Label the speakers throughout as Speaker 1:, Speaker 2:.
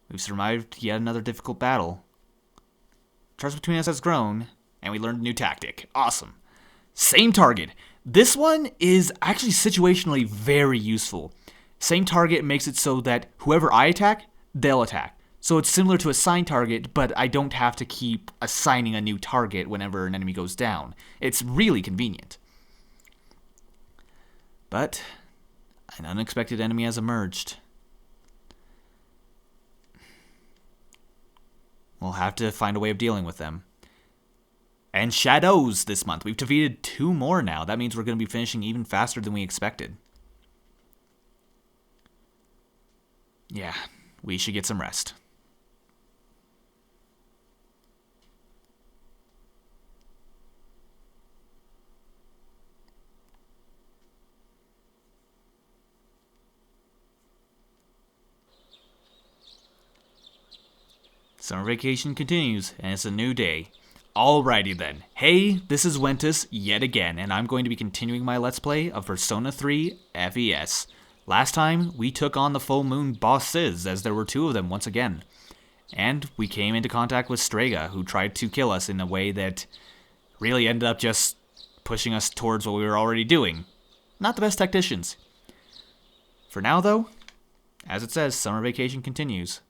Speaker 1: We've survived yet another difficult battle. Trust between us has grown, and we learned a new tactic. Awesome. Same target. This one is actually situationally very useful. Same target makes it so that whoever I attack, they'll attack. So it's similar to a assigned target, but I don't have to keep assigning a new target whenever an enemy goes down. It's really convenient. But an unexpected enemy has emerged. We'll have to find a way of dealing with them. And shadows this month. We've defeated 2 more now. That means we're going to be finishing even faster than we expected. Yeah, we should get some rest. Summer vacation continues, and it's a new day. Alrighty then. Hey, this is Wentus yet again, and I'm going to be continuing my Let's Play of Persona 3 FES. Last time, we took on the full moon bosses, as there were 2 of them once again. And we came into contact with Strega, who tried to kill us in a way that really ended up just pushing us towards what we were already doing. Not the best tacticians. For now, though, as it says, summer vacation continues.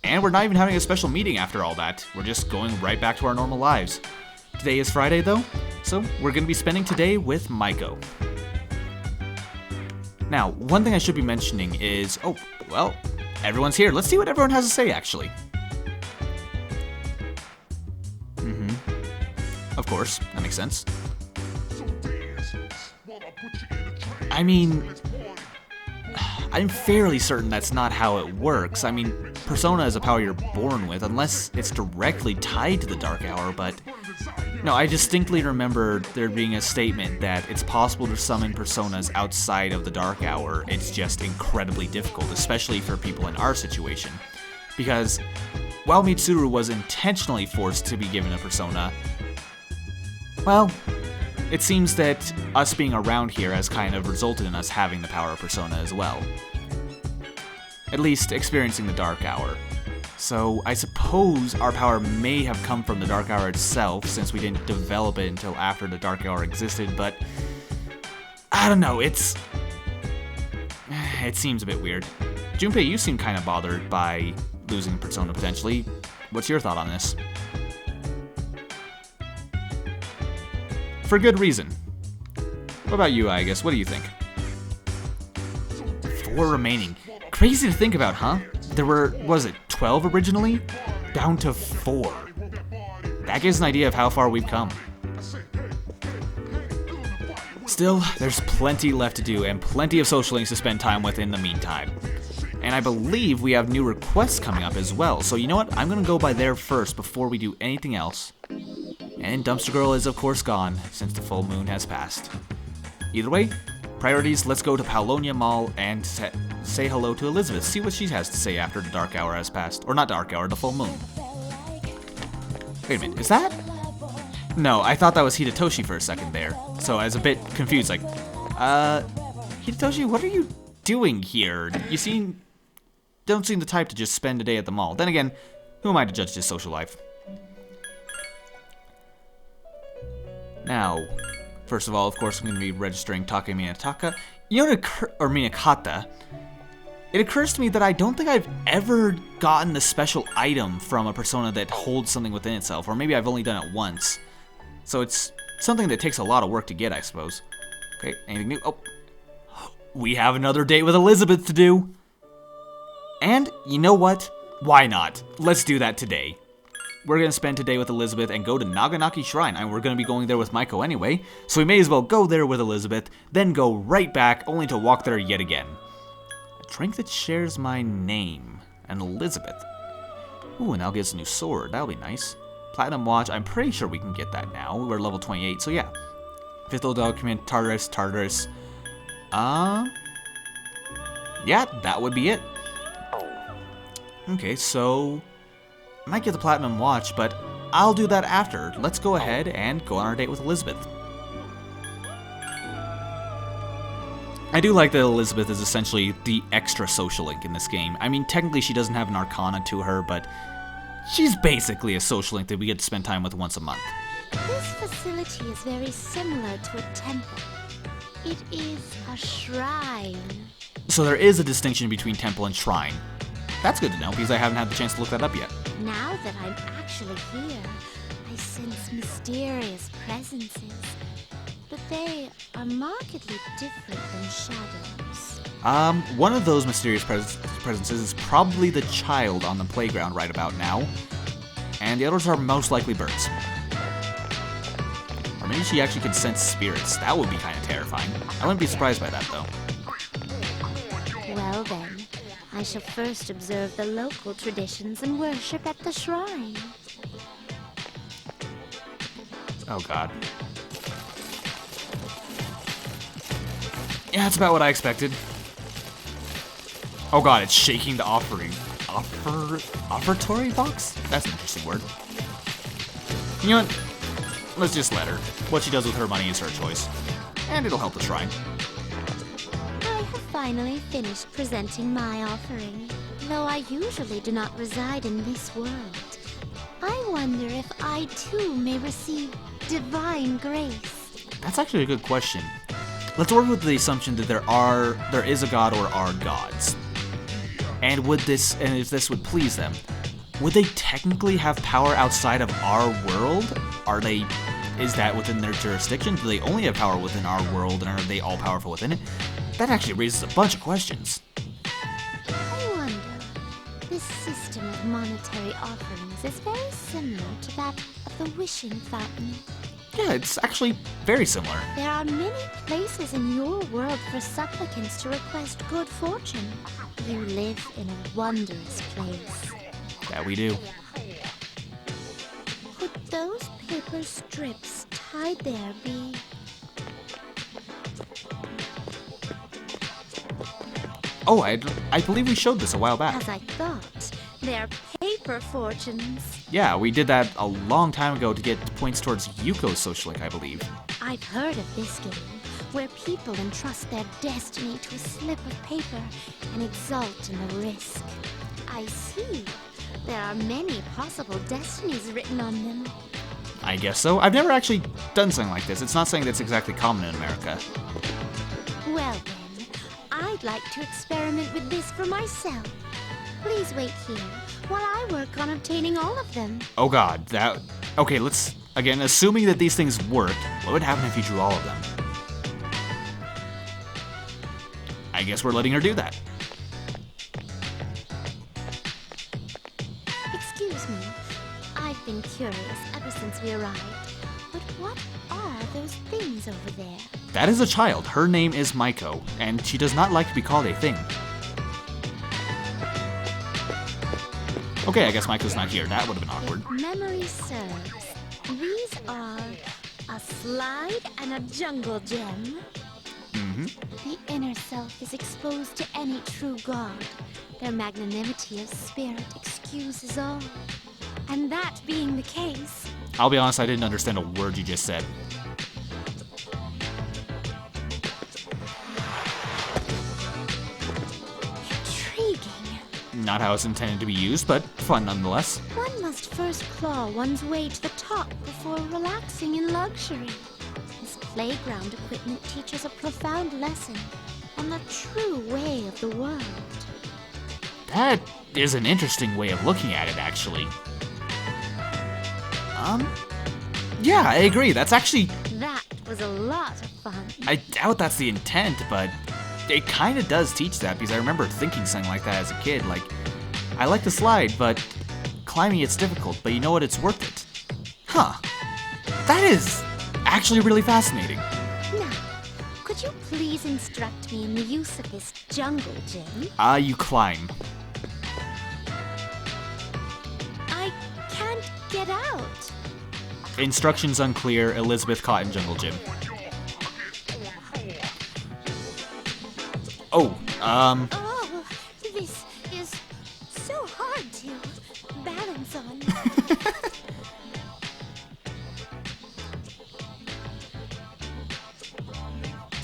Speaker 1: And we're not even having a special meeting after all that. We're just going right back to our normal lives. Today is Friday, though, so we're going to be spending today with Maiko. Now, one thing I should be mentioning is... Oh, well, everyone's here. Let's see what everyone has to say, actually. Of course, that makes sense. I mean... I'm fairly certain that's not how it works. I mean, Persona is a power you're born with, unless it's directly tied to the Dark Hour, but... No, I distinctly remember there being a statement that it's possible to summon Personas outside of the Dark Hour. It's just incredibly difficult, especially for people in our situation. Because, while Mitsuru was intentionally forced to be given a Persona, well... It seems that us being around here has kind of resulted in us having the power of Persona as well. At least experiencing the Dark Hour. So I suppose our power may have come from the Dark Hour itself, since we didn't develop it until after the Dark Hour existed, but... I don't know, it seems a bit weird. Junpei, you seem kind of bothered by losing Persona potentially. What's your thought on this? For good reason. What about you, I guess? What do you think? 4 remaining. Crazy to think about, huh? There were, what was it, 12 originally? Down to 4. That gives an idea of how far we've come. Still, there's plenty left to do and plenty of social links to spend time with in the meantime. And I believe we have new requests coming up as well, so you know what? I'm gonna go by there first before we do anything else. And Dumpster Girl is of course gone, since the full moon has passed. Either way, priorities, let's go to Paulonia Mall and say hello to Elizabeth, see what she has to say after the Dark Hour has passed. Or not Dark Hour, the full moon. Wait a minute, is that? No, I thought that was Hidetoshi for a second there. So I was a bit confused, like, Hidetoshi, what are you doing here? Don't seem the type to just spend a day at the mall. Then again, who am I to judge his social life? Now, first of all, of course, I'm going to be registering Take Minataka. You know, or Minakata. It occurs to me that I don't think I've ever gotten the special item from a Persona that holds something within itself, or maybe I've only done it once. So it's something that takes a lot of work to get, I suppose. Okay, anything new? Oh, we have another date with Elizabeth to do. And, you know what? Why not? Let's do that today. We're going to spend today with Elizabeth and go to Naganaki Shrine, and we're going to be going there with Maiko anyway, so we may as well go there with Elizabeth, then go right back, only to walk there yet again. A drink that shares my name, and Elizabeth. Ooh, and that'll get us a new sword, that'll be nice. Platinum Watch, I'm pretty sure we can get that now, we're level 28, so yeah. Fifth level document, Tartarus. Yeah, that would be it. Okay, so... I might get the Platinum Watch, but I'll do that after. Let's go ahead and go on our date with Elizabeth. I do like that Elizabeth is essentially the extra social link in this game. I mean, technically she doesn't have an arcana to her, but she's basically a social link that we get to spend time with once a month.
Speaker 2: This facility is very similar to a temple. It is a shrine.
Speaker 1: So there is a distinction between temple and shrine. That's good to know, because I haven't had the chance to look that up yet.
Speaker 2: Now that I'm actually here, I sense mysterious presences. But they are markedly different than shadows.
Speaker 1: One of those mysterious presences is probably the child on the playground right about now. And the others are most likely birds. Or maybe she actually can sense spirits. That would be kind of terrifying. I wouldn't be surprised by that, though.
Speaker 2: Well then, I shall first observe the local traditions and worship at the shrine.
Speaker 1: Oh god. Yeah, that's about what I expected. Oh god, it's shaking the offering. Offertory box? That's an interesting word. You know what? Let's just let her. What she does with her money is her choice. And it'll help the shrine.
Speaker 2: I have finally finished presenting my offering. Though I usually do not reside in this world, I wonder if I too may receive divine grace.
Speaker 1: That's actually a good question. Let's work with the assumption that there is a god or are gods. And if this would please them, would they technically have power outside of our world? Is that within their jurisdiction? Do they only have power within our world, and are they all powerful within it? That actually raises a bunch of questions.
Speaker 2: I wonder, this system of monetary offerings is very similar to that of the wishing fountain.
Speaker 1: Yeah, it's actually very similar.
Speaker 2: There are many places in your world for supplicants to request good fortune. You live in a wondrous place.
Speaker 1: Yeah, we do.
Speaker 2: Could those paper strips tied there be...
Speaker 1: Oh, I believe we showed this a while back.
Speaker 2: As I thought, they're paper fortunes.
Speaker 1: Yeah, we did that a long time ago to get points towards Yuko's social link, I believe.
Speaker 2: I've heard of this game, where people entrust their destiny to a slip of paper and exult in the risk. I see. There are many possible destinies written on them.
Speaker 1: I guess so. I've never actually done something like this. It's not something that's exactly common in America.
Speaker 2: Well then, I'd like to experiment with this for myself. Please wait here while I work on obtaining all of them.
Speaker 1: Oh god, okay, let's... Again, assuming that these things work, what would happen if you drew all of them? I guess we're letting her do that.
Speaker 2: Excuse me. I've been curious ever since we arrived. But what are those things over there?
Speaker 1: That is a child. Her name is Maiko, and she does not like to be called a thing. Okay, I guess Maiko's not here. That would have been awkward.
Speaker 2: If memory serves, these are a slide and a jungle gem.
Speaker 1: Mm-hmm.
Speaker 2: The inner self is exposed to any true god. Their magnanimity of spirit excuses all. And that being the case...
Speaker 1: I'll be honest, I didn't understand a word you just said.
Speaker 2: Intriguing.
Speaker 1: Not how it's intended to be used, but fun nonetheless.
Speaker 2: One must first claw one's way to the top before relaxing in luxury. This playground equipment teaches a profound lesson on the true way of the world.
Speaker 1: That is an interesting way of looking at it, actually. Yeah, I agree. That's actually...
Speaker 2: That was a lot of fun.
Speaker 1: I doubt that's the intent, but it kind of does teach that, because I remember thinking something like that as a kid. Like, I like the slide, but climbing it's difficult, but you know what? It's worth it. Huh. That is actually really fascinating.
Speaker 2: Now, could you please instruct me in the use of this jungle gym?
Speaker 1: You climb.
Speaker 2: I can't get out.
Speaker 1: Instructions unclear. Elizabeth caught in jungle gym. Oh,
Speaker 2: Oh, this is so hard to balance on.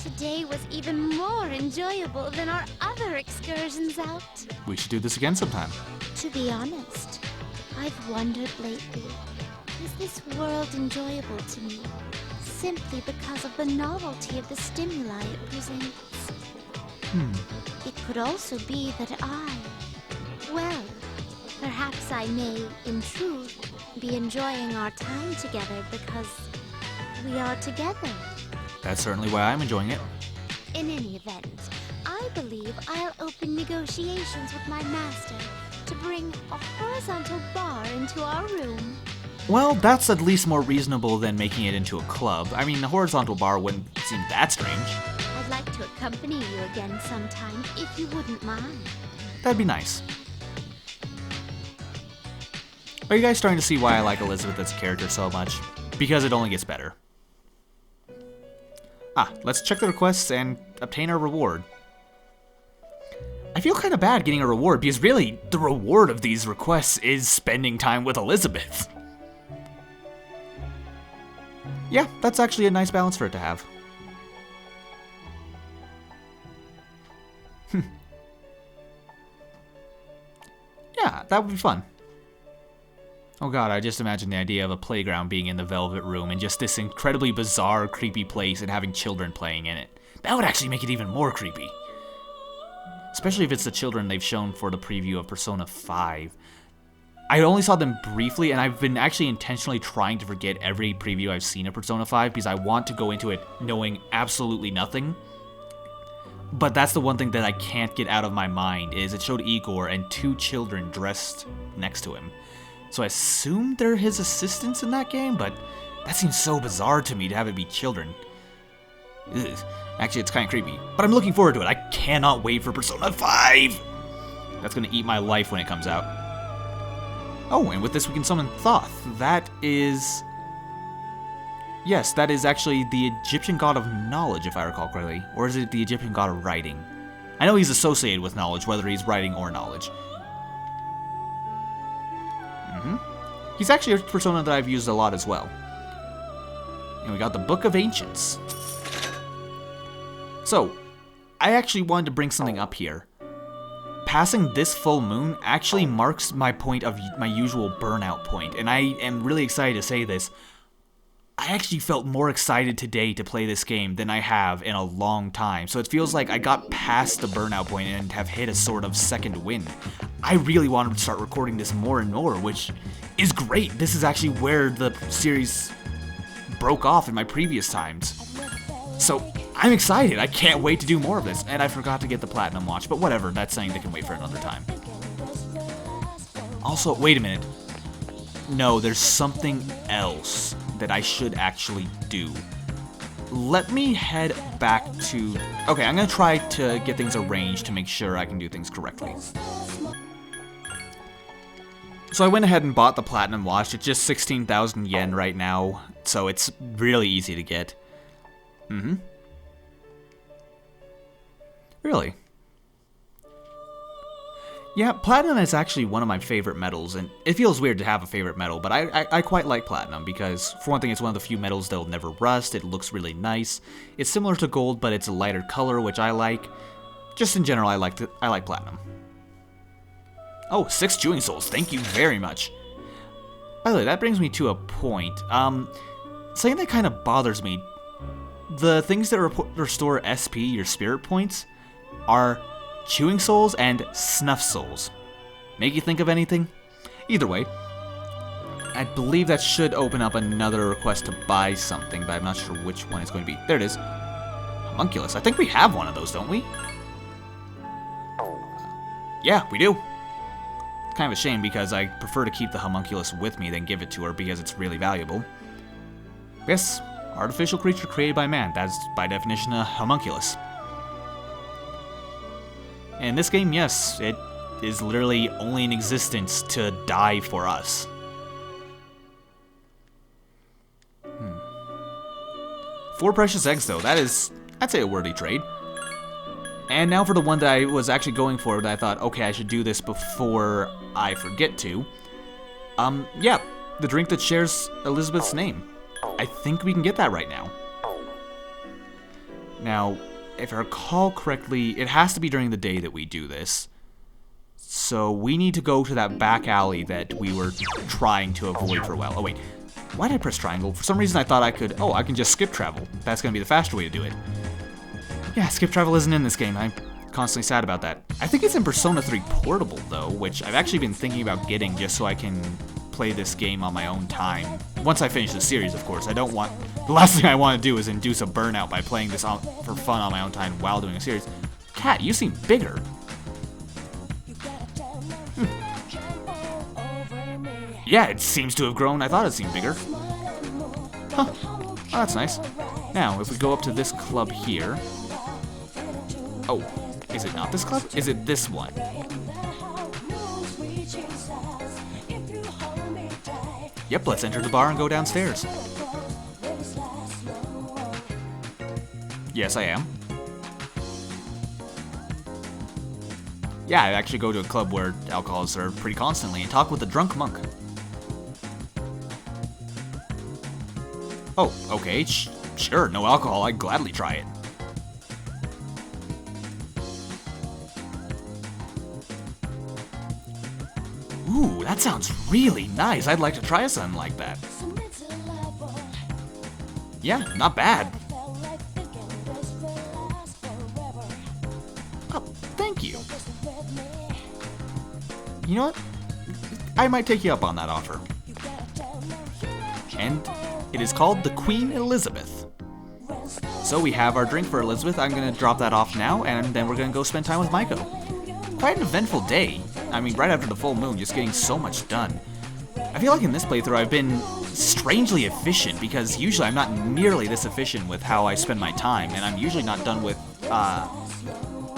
Speaker 2: Today was even more enjoyable than our other excursions out.
Speaker 1: We should do this again sometime.
Speaker 2: To be honest, I've wondered lately, is this world enjoyable to me simply because of the novelty of the stimuli it presents? It could also be that well, perhaps I may, in truth, be enjoying our time together because we are together.
Speaker 1: That's certainly why I'm enjoying it.
Speaker 2: In any event, I believe I'll open negotiations with my master to bring a horizontal bar into our room.
Speaker 1: Well, that's at least more reasonable than making it into a club. I mean, a horizontal bar wouldn't seem that strange.
Speaker 2: I'd like to accompany you again sometime, if you wouldn't mind.
Speaker 1: That'd be nice. Are you guys starting to see why I like Elizabeth as a character so much? Because it only gets better. Let's check the requests and obtain our reward. I feel kind of bad getting a reward because really, the reward of these requests is spending time with Elizabeth. Yeah, that's actually a nice balance for it to have. Yeah, that would be fun. Oh god, I just imagine the idea of a playground being in the Velvet Room and just this incredibly bizarre, creepy place and having children playing in it. That would actually make it even more creepy. Especially if it's the children they've shown for the preview of Persona 5. I only saw them briefly, and I've been actually intentionally trying to forget every preview I've seen of Persona 5 because I want to go into it knowing absolutely nothing. But that's the one thing that I can't get out of my mind, is it showed Igor and 2 children dressed next to him. So I assumed they're his assistants in that game, but that seems so bizarre to me to have it be children. Ugh. Actually, it's kind of creepy, but I'm looking forward to it. I cannot wait for Persona 5! That's gonna eat my life when it comes out. Oh, and with this we can summon Thoth. That is... Yes, that is actually the Egyptian god of knowledge, if I recall correctly. Or is it the Egyptian god of writing? I know he's associated with knowledge, whether he's writing or knowledge. He's actually a persona that I've used a lot as well. And we got the Book of Ancients. So, I actually wanted to bring something up here. Passing this full moon actually marks my point of my usual burnout point, and I am really excited to say this. I actually felt more excited today to play this game than I have in a long time, so it feels like I got past the burnout point and have hit a sort of second win. I really wanted to start recording this more and more, which is great. This is actually where the series broke off in my previous times. So, I'm excited. I can't wait to do more of this, and I forgot to get the Platinum Watch, but whatever, that's something that can wait for another time. Also, wait a minute. No, there's something else that I should actually do. Let me head back to... Okay, I'm gonna try to get things arranged to make sure I can do things correctly. So I went ahead and bought the Platinum Watch. It's just 16,000 yen right now, so it's really easy to get. Really? Yeah, Platinum is actually one of my favorite metals, and it feels weird to have a favorite metal, but I quite like Platinum because, for one thing, it's one of the few metals that'll never rust. It looks really nice. It's similar to gold, but it's a lighter color, which I like. Just in general, I like Platinum. Oh, 6 chewing souls. Thank you very much. By the way, that brings me to a point. Something that kind of bothers me. The things that restore SP, your spirit points, are chewing souls and snuff souls. Make you think of anything? Either way, I believe that should open up another request to buy something, but I'm not sure which one it's going to be. There it is. Homunculus. I think we have one of those, don't we? Yeah, we do. It's kind of a shame because I prefer to keep the homunculus with me than give it to her because it's really valuable. Yes, artificial creature created by man. That's by definition a homunculus. In this game, yes, it is literally only in existence to die for us. 4 precious eggs, though. That is, I'd say, a worthy trade. And now for the one that I was actually going for, that I thought, okay, I should do this before I forget to. Yeah, the drink that shares Elizabeth's name. I think we can get that right now. Now, if I recall correctly, it has to be during the day that we do this. So we need to go to that back alley that we were trying to avoid for a while. Oh wait, why did I press triangle? For some reason I thought I could, oh, I can just skip travel. That's gonna be the faster way to do it. Yeah, skip travel isn't in this game. I'm constantly sad about that. I think it's in Persona 3 Portable though, which I've actually been thinking about getting just so I can play this game on my own time. Once I finish the series, of course. The last thing I want to do is induce a burnout by playing this for fun on my own time while doing a series. Cat, you seem bigger. Yeah, it seems to have grown. I thought it seemed bigger. Huh. Oh, that's nice. Now, if we go up to this club here... Oh, is it not this club? Is it this one? Yep, let's enter the bar and go downstairs. Yes, I am. Yeah, I actually go to a club where alcohol is served pretty constantly and talk with a drunk monk. Oh, okay, sure, no alcohol, I'd gladly try it. Ooh, that sounds really nice. I'd like to try something like that. Yeah, not bad. Oh, thank you. You know what? I might take you up on that offer. And it is called the Queen Elizabeth. So we have our drink for Elizabeth. I'm going to drop that off now, and then we're going to go spend time with Maiko. Quite an eventful day. I mean, right after the full moon, just getting so much done. I feel like in this playthrough I've been strangely efficient, because usually I'm not nearly this efficient with how I spend my time, and I'm usually not done with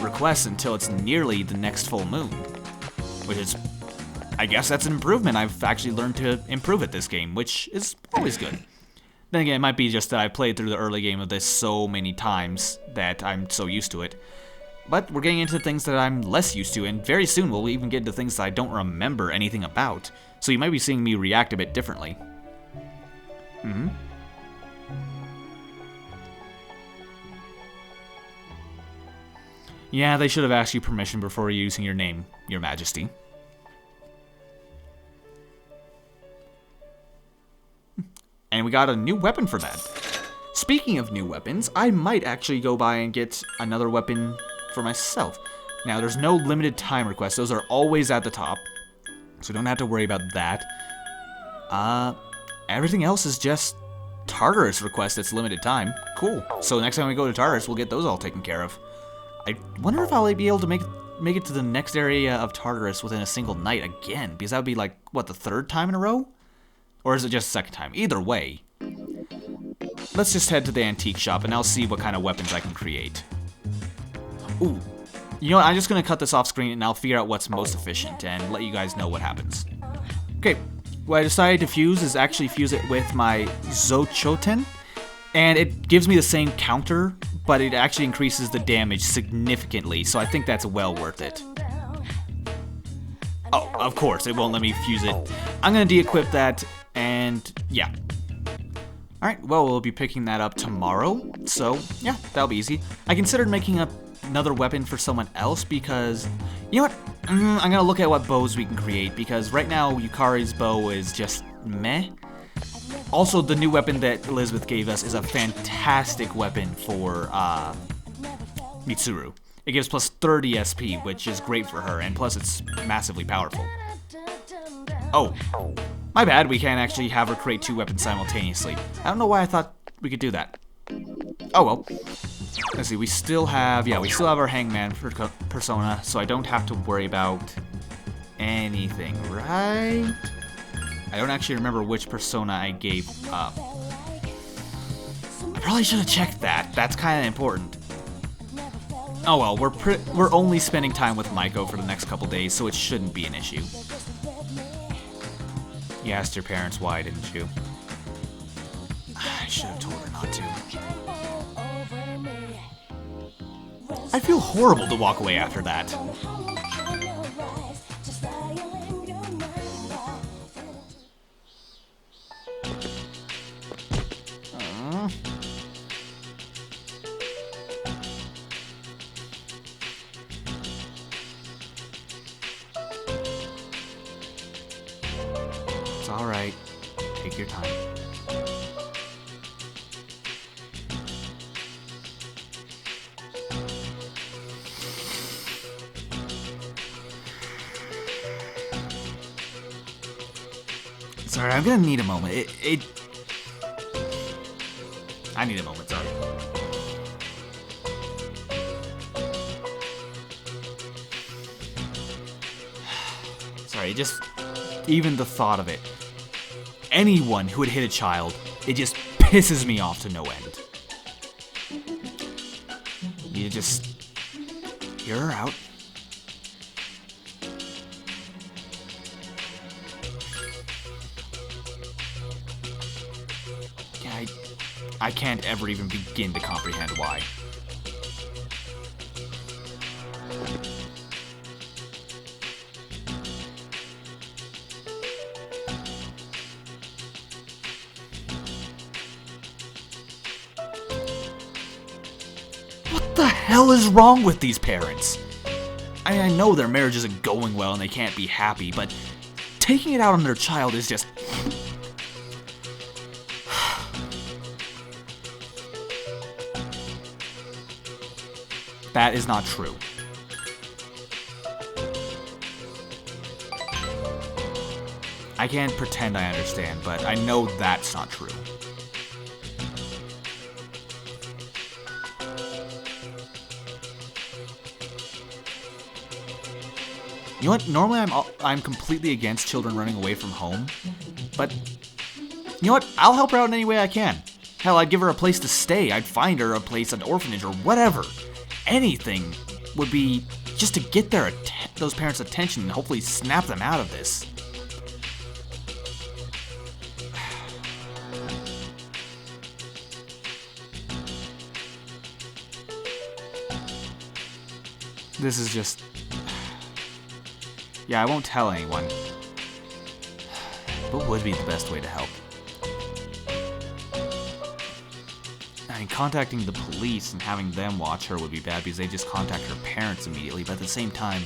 Speaker 1: requests until it's nearly the next full moon. Which is, I guess that's an improvement. I've actually learned to improve at this game, which is always good. Then again, it might be just that I played through the early game of this so many times that I'm so used to it. But we're getting into things that I'm less used to, and very soon we'll even get into things that I don't remember anything about. So you might be seeing me react a bit differently. Yeah, they should have asked you permission before using your name, Your Majesty. And we got a new weapon for that. Speaking of new weapons, I might actually go by and get another weapon for myself. Now, there's no limited time requests. Those are always at the top, so don't have to worry about that. Everything else is just Tartarus requests that's limited time. Cool. So next time we go to Tartarus, we'll get those all taken care of. I wonder if I'll be able to make it to the next area of Tartarus within a single night again, because that would be like, what, the third time in a row? Or is it just the second time? Either way. Let's just head to the antique shop and I'll see what kind of weapons I can create. Ooh. You know what, I'm just going to cut this off screen and I'll figure out what's most efficient and let you guys know what happens. Okay, what I decided to fuse is actually fuse it with my Zochoten. And it gives me the same counter, but it actually increases the damage significantly, so I think that's well worth it. Oh, of course, it won't let me fuse it. I'm going to de-equip that, and yeah. Alright, well, we'll be picking that up tomorrow, so yeah, that'll be easy. I considered making another weapon for someone else because, you know what, I'm going to look at what bows we can create, because right now Yukari's bow is just meh. Also, the new weapon that Elizabeth gave us is a fantastic weapon for Mitsuru. It gives plus 30 SP, which is great for her, and plus it's massively powerful. Oh, my bad, we can't actually have her create two weapons simultaneously. I don't know why I thought we could do that. Oh well. Let's see, we still have our Hangman persona, so I don't have to worry about anything, right? I don't actually remember which persona I gave up. I probably should have checked that. That's kind of important. Oh well, we're only spending time with Maiko for the next couple days, so it shouldn't be an issue. You asked your parents why, didn't you? I should have told her not to. I feel horrible to walk away after that. alright. Take your time. Sorry, I'm gonna need a moment. I need a moment, sorry. Sorry, just... even the thought of it. Anyone who would hit a child, it just pisses me off to no end. You just... hear her out. Yeah, I can't ever even begin to comprehend why. What the hell is wrong with these parents? I know their marriage isn't going well and they can't be happy, but taking it out on their child is just... That is not true. I can't pretend I understand, but I know that's not true. You know what? Normally I'm completely against children running away from home, but you know what? I'll help her out in any way I can. Hell, I'd give her a place to stay. I'd find her a place, an orphanage, or whatever. Anything would be just to get those parents' attention and hopefully snap them out of this. This is just... Yeah, I won't tell anyone. What would be the best way to help? I mean, contacting the police and having them watch her would be bad because they just contact her parents immediately, but at the same time,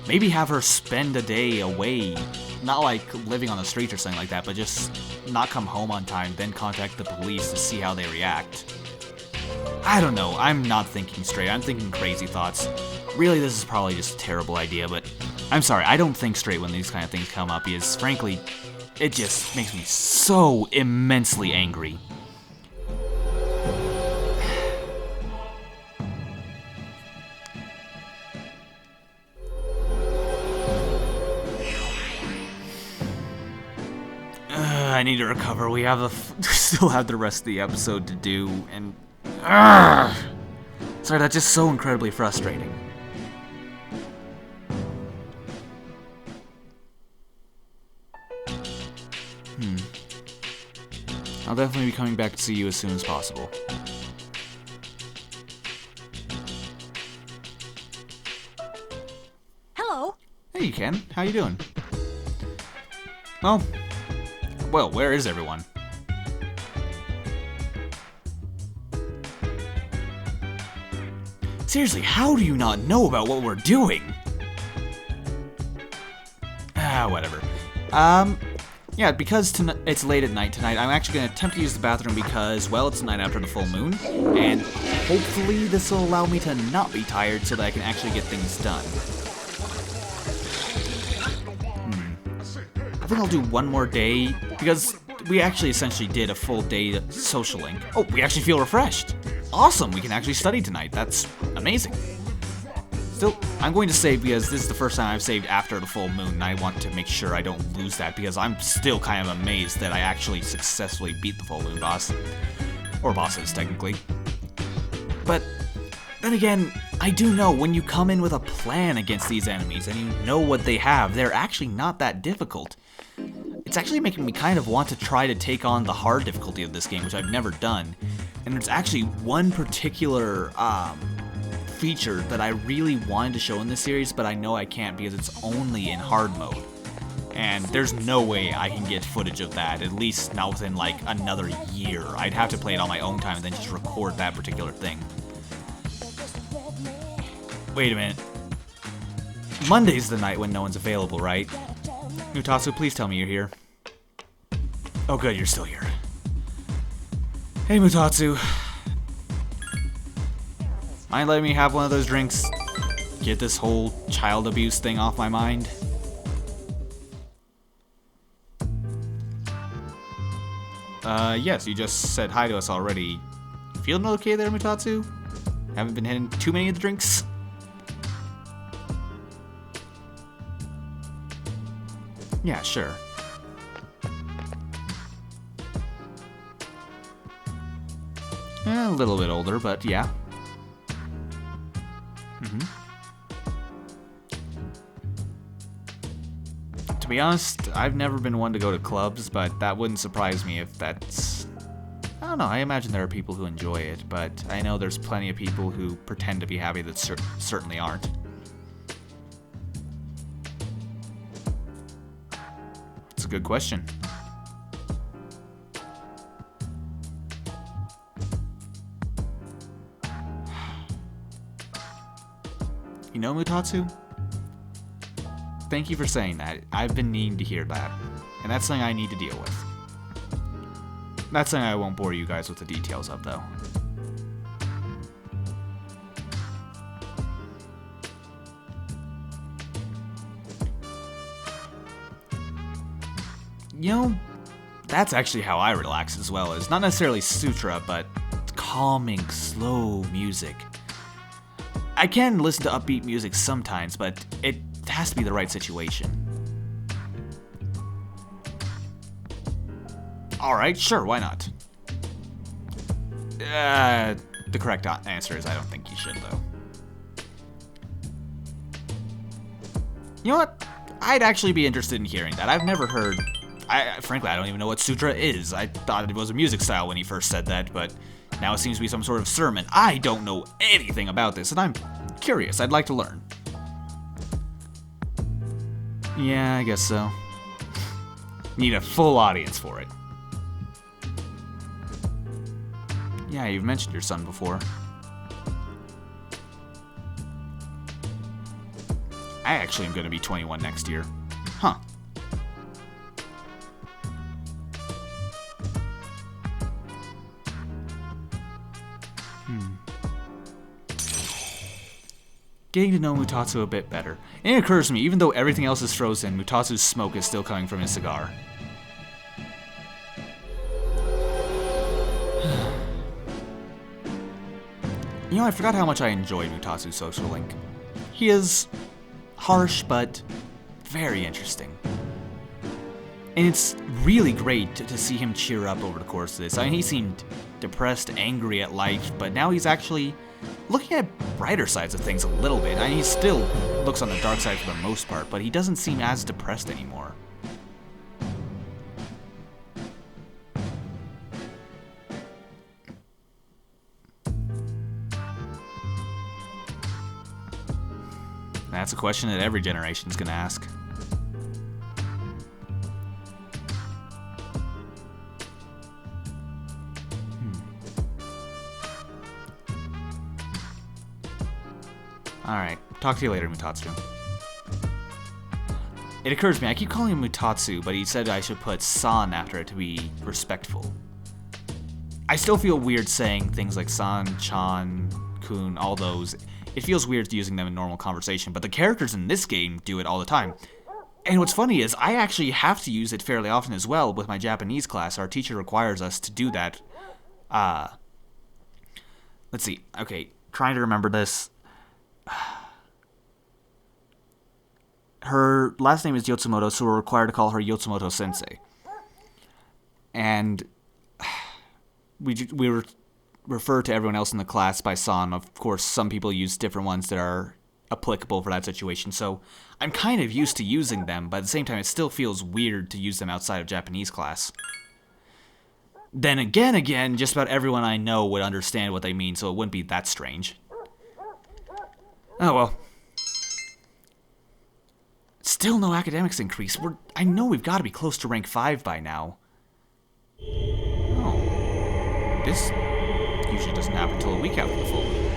Speaker 1: maybe have her spend a day away, not like living on the streets or something like that, but just not come home on time, then contact the police to see how they react. I don't know, I'm not thinking straight, I'm thinking crazy thoughts. Really, this is probably just a terrible idea, but I'm sorry, I don't think straight when these kind of things come up because, frankly, it just makes me so immensely angry. I need to recover. We still have the rest of the episode to do, and sorry, that's just so incredibly frustrating. I'll definitely be coming back to see you as soon as possible.
Speaker 2: Hello.
Speaker 1: Hey, Ken. How you doing? Well, where is everyone? Seriously, how do you not know about what we're doing? Whatever. Yeah, because it's late at night tonight, I'm actually going to attempt to use the bathroom because, well, it's the night after the full moon, and hopefully this will allow me to not be tired so that I can actually get things done. I think I'll do one more day, because we actually essentially did a full day socialing. Oh, we actually feel refreshed. Awesome, we can actually study tonight. That's amazing. Still, I'm going to save because this is the first time I've saved after the full moon, and I want to make sure I don't lose that because I'm still kind of amazed that I actually successfully beat the full moon boss. Or bosses, technically. But then again, I do know when you come in with a plan against these enemies and you know what they have, they're actually not that difficult. It's actually making me kind of want to try to take on the hard difficulty of this game, which I've never done. And there's actually one particular feature that I really wanted to show in this series, but I know I can't because it's only in hard mode. And there's no way I can get footage of that, at least not within like another year. I'd have to play it on my own time and then just record that particular thing. Wait a minute. Monday's the night when no one's available, right? Nutatsu, please tell me you're here. Oh good, you're still here. Hey Mutatsu. Mind letting me have one of those drinks? Get this whole child abuse thing off my mind? Yes, you just said hi to us already. Feeling okay there, Mutatsu? Haven't been hitting too many of the drinks? Yeah, sure. A little bit older, but yeah. To be honest, I've never been one to go to clubs, but that wouldn't surprise me if that's... I don't know, I imagine there are people who enjoy it, but I know there's plenty of people who pretend to be happy that certainly aren't. It's a good question. You know, Mutatsu? Thank you for saying that. I've been needing to hear that. And that's something I need to deal with. That's something I won't bore you guys with the details of, though. You know, that's actually how I relax as well. It's not necessarily sutra, but calming, slow music. I can listen to upbeat music sometimes, but it has to be the right situation. Alright, sure, why not? The correct answer is I don't think you should, though. You know what? I'd actually be interested in hearing that. I've never heard... frankly, I don't even know what sutra is. I thought it was a music style when he first said that, but now it seems to be some sort of sermon. I don't know anything about this, and I'm curious. I'd like to learn. Yeah, I guess so. Need a full audience for it. Yeah, you've mentioned your son before. I actually am going to be 21 next year. Huh. Getting to know Mutatsu a bit better. And it occurs to me, even though everything else is frozen, Mutatsu's smoke is still coming from his cigar. You know, I forgot how much I enjoyed Mutatsu's social link. He is harsh, but very interesting. And it's really great to see him cheer up over the course of this. I mean, he seemed depressed, angry at life, but now he's actually looking at brighter sides of things a little bit. I mean, he still looks on the dark side for the most part, but he doesn't seem as depressed anymore. That's a question that every generation is going to ask. Alright, talk to you later, Mutatsu. It occurs to me, I keep calling him Mutatsu, but he said I should put san after it to be respectful. I still feel weird saying things like san, chan, kun, all those. It feels weird using them in normal conversation, but the characters in this game do it all the time. And what's funny is I actually have to use it fairly often as well with my Japanese class. Our teacher requires us to do that. Let's see. Okay, trying to remember this. Her last name is Yotsumoto, so we're required to call her Yotsumoto Sensei. And we refer to everyone else in the class by san. Of course, some people use different ones that are applicable for that situation, so I'm kind of used to using them, but at the same time, it still feels weird to use them outside of Japanese class. Then again, just about everyone I know would understand what they mean, so it wouldn't be that strange. Oh well. Still no academics increase. I know we've got to be close to rank 5 by now. Oh. This usually doesn't happen until a week after the full moon.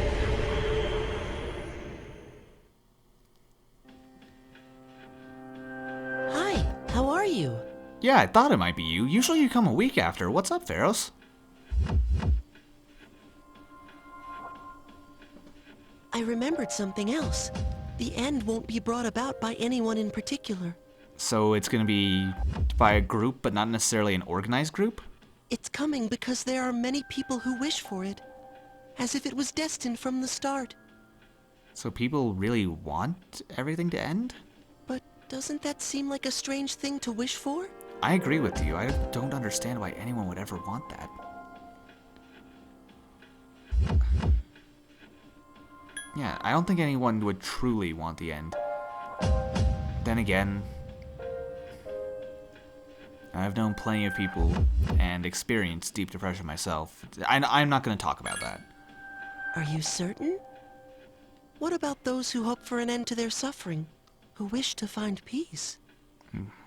Speaker 3: Hi, how are you?
Speaker 1: Yeah, I thought it might be you. Usually you come a week after. What's up, Pharos?
Speaker 3: I remembered something else. The end won't be brought about by anyone in particular.
Speaker 1: So it's gonna be by a group, but not necessarily an organized group?
Speaker 3: It's coming because there are many people who wish for it, as if it was destined from the start.
Speaker 1: So people really want everything to end?
Speaker 3: But doesn't that seem like a strange thing to wish for?
Speaker 1: I agree with you. I don't understand why anyone would ever want that. Yeah, I don't think anyone would truly want the end. Then again, I've known plenty of people and experienced deep depression myself. I'm not going to talk about that.
Speaker 3: Are you certain? What about those who hope for an end to their suffering, who wish to find peace?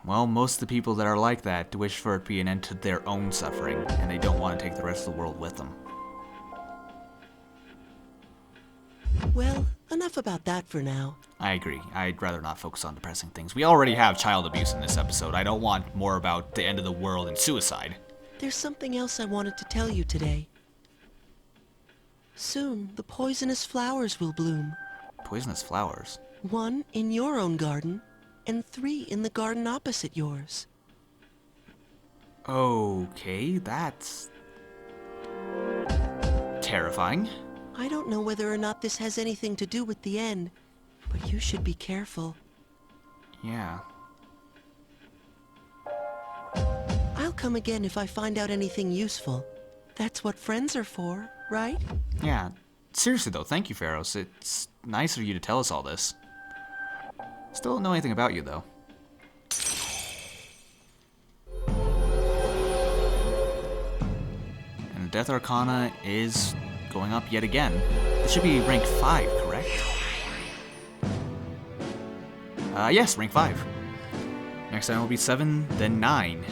Speaker 1: Well, most of the people that are like that wish for it to be an end to their own suffering, and they don't want to take the rest of the world with them.
Speaker 3: Well, enough about that for now.
Speaker 1: I agree. I'd rather not focus on depressing things. We already have child abuse in this episode. I don't want more about the end of the world and suicide.
Speaker 3: There's something else I wanted to tell you today. Soon, the poisonous flowers will bloom.
Speaker 1: Poisonous flowers?
Speaker 3: 1 in your own garden, and 3 in the garden opposite yours.
Speaker 1: Okay, that's terrifying.
Speaker 3: I don't know whether or not this has anything to do with the end, but you should be careful.
Speaker 1: Yeah.
Speaker 3: I'll come again if I find out anything useful. That's what friends are for, right?
Speaker 1: Yeah. Seriously though, thank you, Pharos. It's nice of you to tell us all this. Still don't know anything about you, though. And the Death Arcana is going up yet again. It should be rank 5, correct? Yes, rank 5. Next time will be 7, then 9.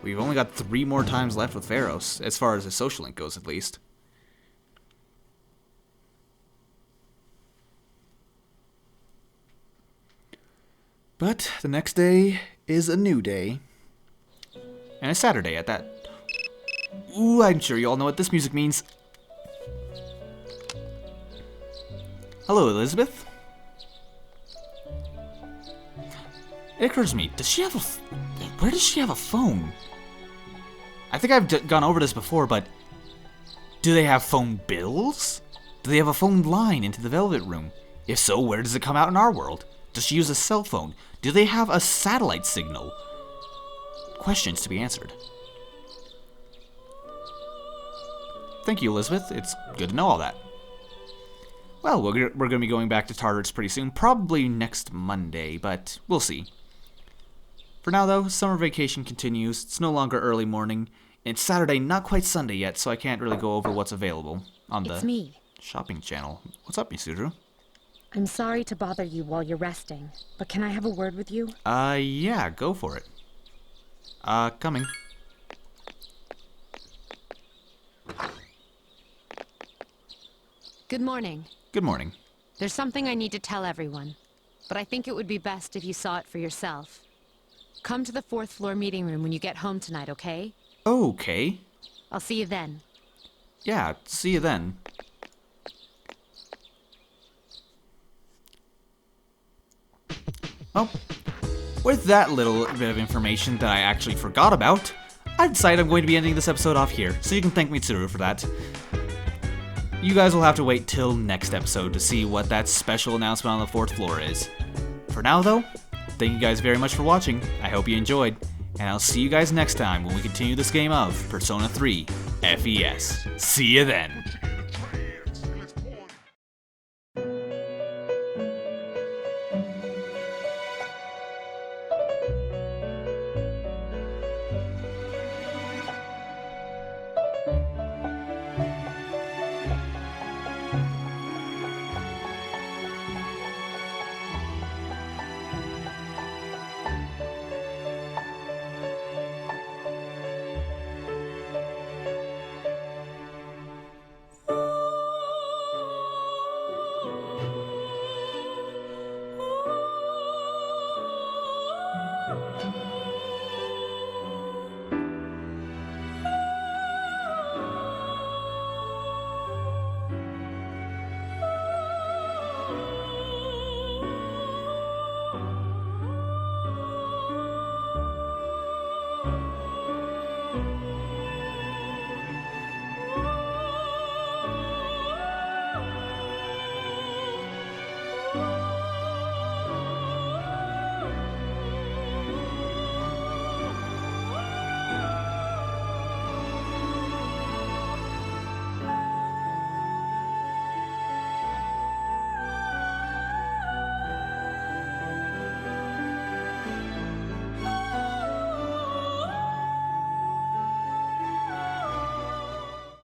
Speaker 1: We've only got 3 more times left with Pharos, as far as the social link goes at least. But the next day is a new day. And a Saturday at that. Ooh, I'm sure you all know what this music means. Hello, Elizabeth. It occurs to me, does she have where does she have a phone? I think I've gone over this before, but do they have phone bills? Do they have a phone line into the Velvet Room? If so, where does it come out in our world? Does she use a cell phone? Do they have a satellite signal? Questions to be answered. Thank you, Elizabeth. It's good to know all that. Well, we're going to be going back to Tartarus pretty soon. Probably next Monday, but we'll see. For now, though, summer vacation continues. It's no longer early morning. It's Saturday, not quite Sunday yet, so I can't really go over what's available on the shopping channel. What's up, Misudru?
Speaker 4: I'm sorry to bother you while you're resting, but can I have a word with you?
Speaker 1: Yeah, go for it. Coming.
Speaker 4: Good morning.
Speaker 1: Good morning.
Speaker 4: There's something I need to tell everyone, but I think it would be best if you saw it for yourself. Come to the 4th floor meeting room when you get home tonight, okay?
Speaker 1: Okay.
Speaker 4: I'll see you then.
Speaker 1: Yeah, see you then. Well, with that little bit of information that I actually forgot about, I decided I'm going to be ending this episode off here, so you can thank Mitsuru for that. You guys will have to wait till next episode to see what that special announcement on the 4th floor is. For now, though, thank you guys very much for watching. I hope you enjoyed, and I'll see you guys next time when we continue this game of Persona 3 FES. See you then!